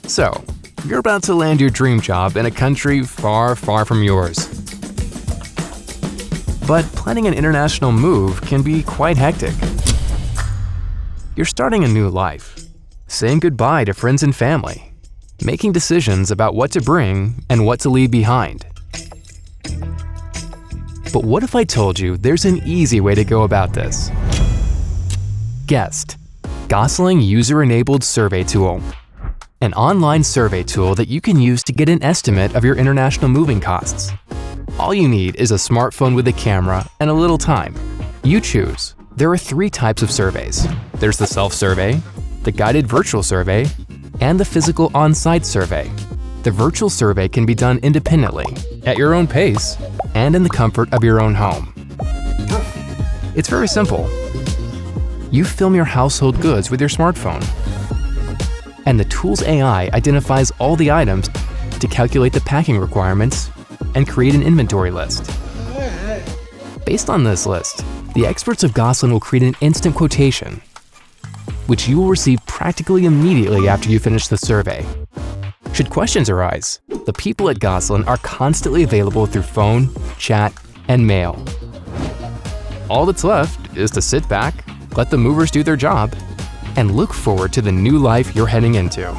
So, you're about to land your dream job in a country far, far from yours. But planning an international move can be quite hectic. You're starting a new life, saying goodbye to friends and family, making decisions about what to bring and what to leave behind. But what if I told you there's an easy way to go about this? G.U.E.S.T, Gosselin User-Enabled Survey Tool. An online survey tool that you can use to get an estimate of your international moving costs. All you need is a smartphone with a camera and a little time. You choose. There are 3 types of surveys. There's the self-survey, the guided virtual survey, and the physical on-site survey. The virtual survey can be done independently, at your own pace, and in the comfort of your own home. It's very simple. You film your household goods with your smartphone, and the tool's AI identifies all the items to calculate the packing requirements and create an inventory list. Based on this list, the experts of Gosselin will create an instant quotation, which you will receive practically immediately after you finish the survey. Should questions arise, the people at Gosselin are constantly available through phone, chat, and mail. All that's left is to sit back, let the movers do their job, and look forward to the new life you're heading into.